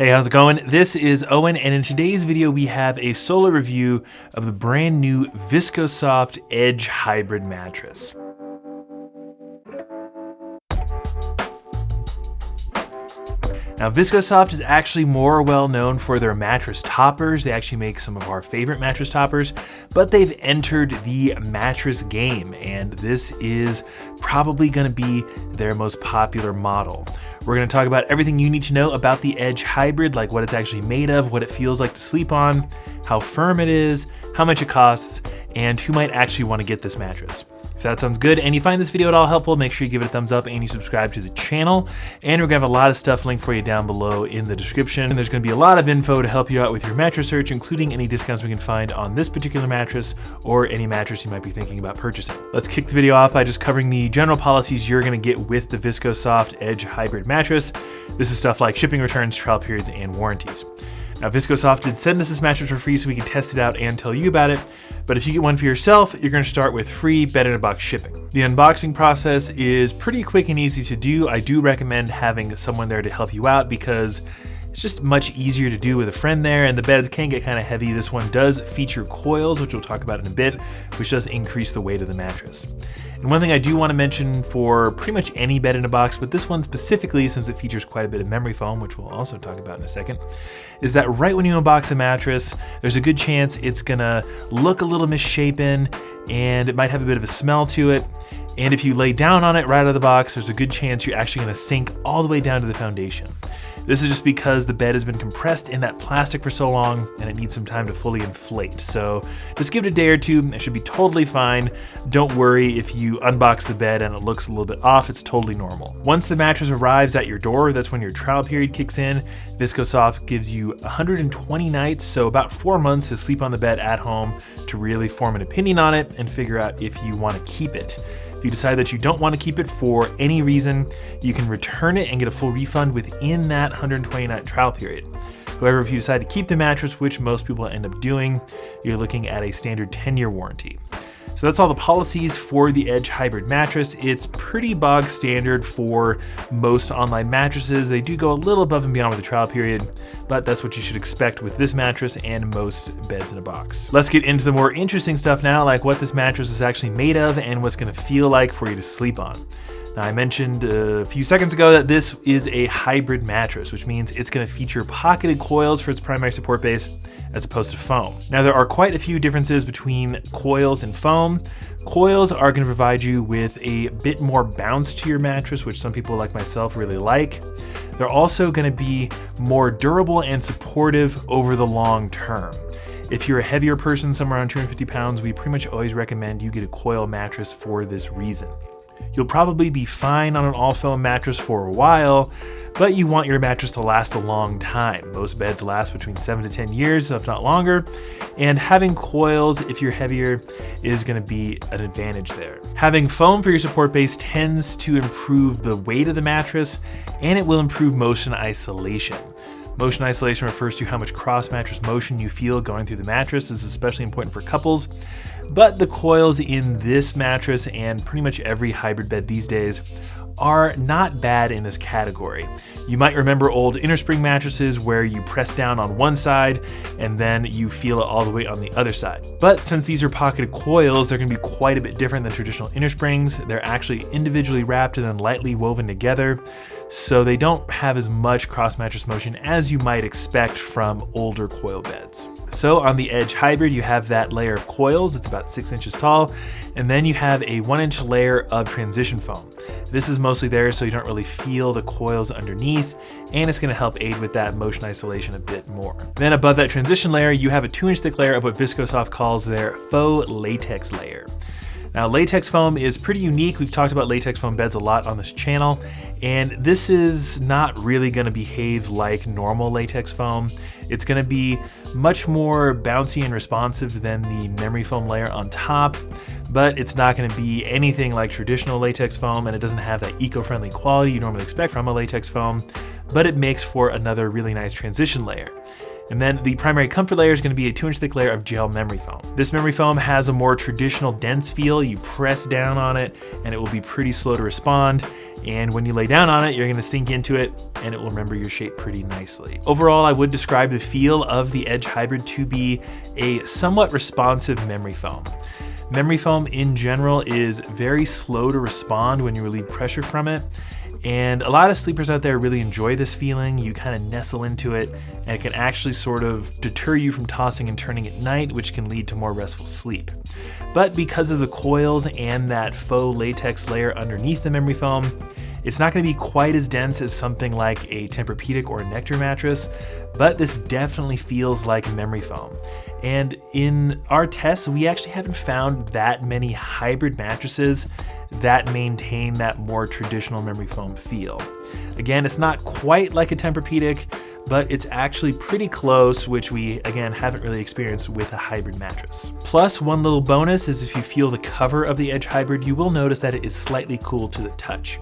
Hey, how's it going? This is Owen, and in today's video we have a solo review of the brand new Viscosoft Edge Hybrid Mattress. Now, Viscosoft is actually more well known for their mattress toppers. They actually make some of our favorite mattress toppers, but they've entered the mattress game, and this is probably going to be their most popular model. We're going to talk about everything you need to know about the Edge Hybrid, like what it's actually made of, what it feels like to sleep on, how firm it is, how much it costs, and who might actually want to get this mattress. If that sounds good and you find this video at all helpful, make sure you give it a thumbs up and you subscribe to the channel. And we're gonna have a lot of stuff linked for you down below in the description. And there's gonna be a lot of info to help you out with your mattress search, including any discounts we can find on this particular mattress or any mattress you might be thinking about purchasing. Let's kick the video off by just covering the general policies you're gonna get with the Viscosoft Edge Hybrid Mattress. This is stuff like shipping, returns, trial periods, and warranties. Now, Viscosoft did send us this mattress for free so we could test it out and tell you about it. But if you get one for yourself, you're going to start with free bed-in-a-box shipping. The unboxing process is pretty quick and easy to do. I do recommend having someone there to help you out because it's just much easier to do with a friend there, and the beds can get kind of heavy. This one does feature coils, which we'll talk about in a bit, which does increase the weight of the mattress. And one thing I do want to mention for pretty much any bed in a box, but this one specifically, since it features quite a bit of memory foam, which we'll also talk about in a second, is that right when you unbox a mattress, there's a good chance it's gonna look a little misshapen and it might have a bit of a smell to it. And if you lay down on it right out of the box, there's a good chance you're actually gonna sink all the way down to the foundation. This is just because the bed has been compressed in that plastic for so long and it needs some time to fully inflate. So just give it a day or two, it should be totally fine. Don't worry if you unbox the bed and it looks a little bit off, it's totally normal. Once the mattress arrives at your door, that's when your trial period kicks in. Viscosoft gives you 120 nights, so about 4 months to sleep on the bed at home to really form an opinion on it and figure out if you want to keep it. If you decide that you don't want to keep it for any reason, you can return it and get a full refund within that 120-night trial period. However, if you decide to keep the mattress, which most people end up doing, you're looking at a standard 10-year warranty. So that's all the policies for the Edge Hybrid Mattress. It's pretty bog standard for most online mattresses. They do go a little above and beyond with the trial period, but that's what you should expect with this mattress and most beds in a box. Let's get into the more interesting stuff now, like what this mattress is actually made of and what's gonna feel like for you to sleep on. Now, I mentioned a few seconds ago that this is a hybrid mattress, which means it's going to feature pocketed coils for its primary support base as opposed to foam. Now, there are quite a few differences between coils and foam. Coils are going to provide you with a bit more bounce to your mattress, which some people like myself really like. They're also going to be more durable and supportive over the long term. If you're a heavier person, somewhere around 250 pounds, we pretty much always recommend you get a coil mattress for this reason. You'll probably be fine on an all-foam mattress for a while, but you want your mattress to last a long time. Most beds last between 7 to 10 years, if not longer, and having coils, if you're heavier, is going to be an advantage there. Having foam for your support base tends to improve the weight of the mattress, and it will improve motion isolation. Motion isolation refers to how much cross-mattress motion you feel going through the mattress. This is especially important for couples. But the coils in this mattress and pretty much every hybrid bed these days are not bad in this category. You might remember old innerspring mattresses where you press down on one side and then you feel it all the way on the other side. But since these are pocketed coils, they're going to be quite a bit different than traditional innersprings. They're actually individually wrapped and then lightly woven together, so they don't have as much cross-mattress motion as you might expect from older coil beds. So on the Edge Hybrid, you have that layer of coils. It's about 6 inches tall. And then you have a 1-inch layer of transition foam. This is mostly there so you don't really feel the coils underneath, and it's gonna help aid with that motion isolation a bit more. Then above that transition layer, you have a 2-inch thick layer of what Viscosoft calls their faux latex layer. Now, latex foam is pretty unique. We've talked about latex foam beds a lot on this channel, and this is not really gonna behave like normal latex foam. It's gonna be much more bouncy and responsive than the memory foam layer on top, but it's not gonna be anything like traditional latex foam, and it doesn't have that eco-friendly quality you normally expect from a latex foam, but it makes for another really nice transition layer. And then the primary comfort layer is going to be a 2-inch thick layer of gel memory foam. This memory foam has a more traditional dense feel. You press down on it and it will be pretty slow to respond. And when you lay down on it, you're going to sink into it and it will remember your shape pretty nicely. Overall, I would describe the feel of the Edge Hybrid to be a somewhat responsive memory foam. Memory foam in general is very slow to respond when you relieve pressure from it. And a lot of sleepers out there really enjoy this feeling. You kind of nestle into it and it can actually sort of deter you from tossing and turning at night, which can lead to more restful sleep. But because of the coils and that faux latex layer underneath the memory foam, it's not going to be quite as dense as something like a Tempur-Pedic or a Nectar mattress, but this definitely feels like memory foam. And in our tests, we actually haven't found that many hybrid mattresses that maintain that more traditional memory foam feel. Again, it's not quite like a Tempur-Pedic, but it's actually pretty close, which we, again, haven't really experienced with a hybrid mattress. Plus, one little bonus is if you feel the cover of the Edge Hybrid, you will notice that it is slightly cool to the touch.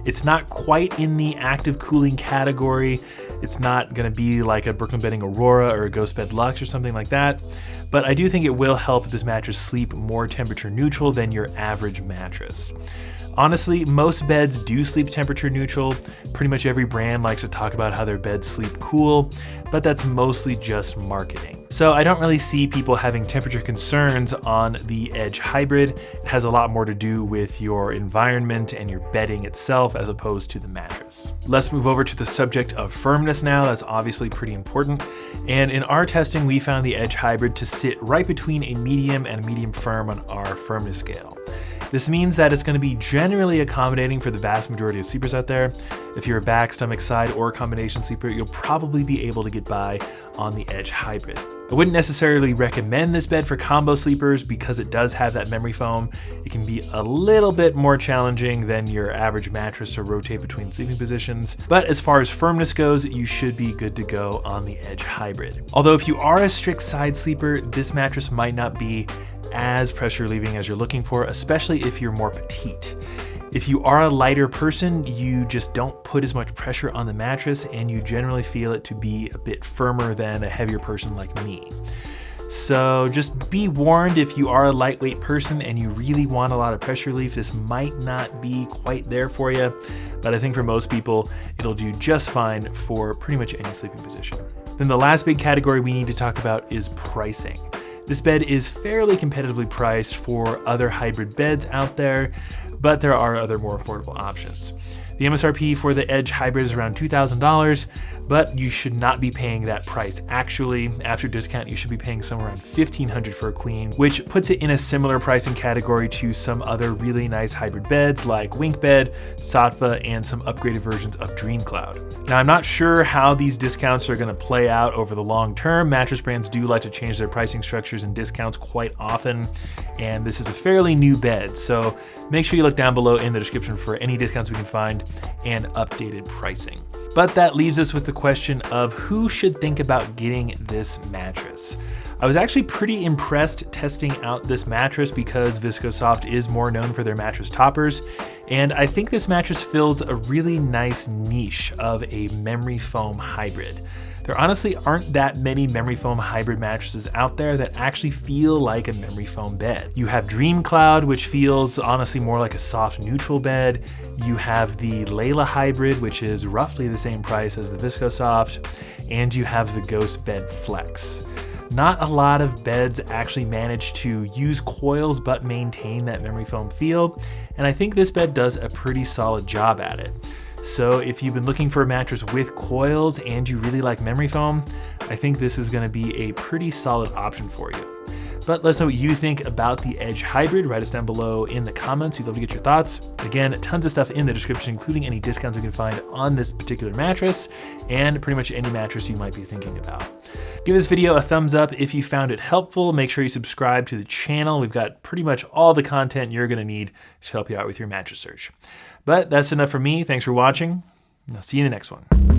It's not quite in the active cooling category. It's not gonna be like a Brooklyn Bedding Aurora or a Ghost Bed Luxe or something like that, but I do think it will help this mattress sleep more temperature neutral than your average mattress. Honestly, most beds do sleep temperature neutral. Pretty much every brand likes to talk about how their beds sleep cool, but that's mostly just marketing. So I don't really see people having temperature concerns on the Edge Hybrid. It has a lot more to do with your environment and your bedding itself as opposed to the mattress. Let's move over to the subject of firmness now. That's obviously pretty important. And in our testing, we found the Edge Hybrid to sit right between a medium and a medium firm on our firmness scale. This means that it's going to be generally accommodating for the vast majority of sleepers out there. If you're a back, stomach, side, or combination sleeper, you'll probably be able to get by on the Edge Hybrid. I wouldn't necessarily recommend this bed for combo sleepers because it does have that memory foam. It can be a little bit more challenging than your average mattress to rotate between sleeping positions. But as far as firmness goes, you should be good to go on the Edge Hybrid. Although if you are a strict side sleeper, this mattress might not be as pressure relieving as you're looking for, especially if you're more petite. If you are a lighter person, you just don't put as much pressure on the mattress and you generally feel it to be a bit firmer than a heavier person like me. So just be warned, if you are a lightweight person and you really want a lot of pressure relief, this might not be quite there for you, but I think for most people, it'll do just fine for pretty much any sleeping position. Then the last big category we need to talk about is pricing. This bed is fairly competitively priced for other hybrid beds out there, but there are other more affordable options. The MSRP for the Edge Hybrid is around $2,000, but you should not be paying that price. Actually, after discount, you should be paying somewhere around $1,500 for a queen, which puts it in a similar pricing category to some other really nice hybrid beds like Wink Bed, Saatva, and some upgraded versions of DreamCloud. Now, I'm not sure how these discounts are gonna play out over the long term. Mattress brands do like to change their pricing structures and discounts quite often, and this is a fairly new bed, so make sure you look down below in the description for any discounts we can find and updated pricing. But that leaves us with the question of who should think about getting this mattress. I was actually pretty impressed testing out this mattress because Viscosoft is more known for their mattress toppers, and I think this mattress fills a really nice niche of a memory foam hybrid. There honestly aren't that many memory foam hybrid mattresses out there that actually feel like a memory foam bed. You have DreamCloud, which feels honestly more like a soft neutral bed. You have the Layla Hybrid, which is roughly the same price as the Viscosoft, and you have the Ghost Bed Flex. Not a lot of beds actually manage to use coils but maintain that memory foam feel, and I think this bed does a pretty solid job at it. So if you've been looking for a mattress with coils and you really like memory foam, I think this is going to be a pretty solid option for you. But let us know what you think about the Edge Hybrid. Write us down below in the comments. We'd love to get your thoughts. Again, tons of stuff in the description, including any discounts we can find on this particular mattress and pretty much any mattress you might be thinking about. Give this video a thumbs up if you found it helpful. Make sure you subscribe to the channel. We've got pretty much all the content you're going to need to help you out with your mattress search. But that's enough for me. Thanks for watching. I'll see you in the next one.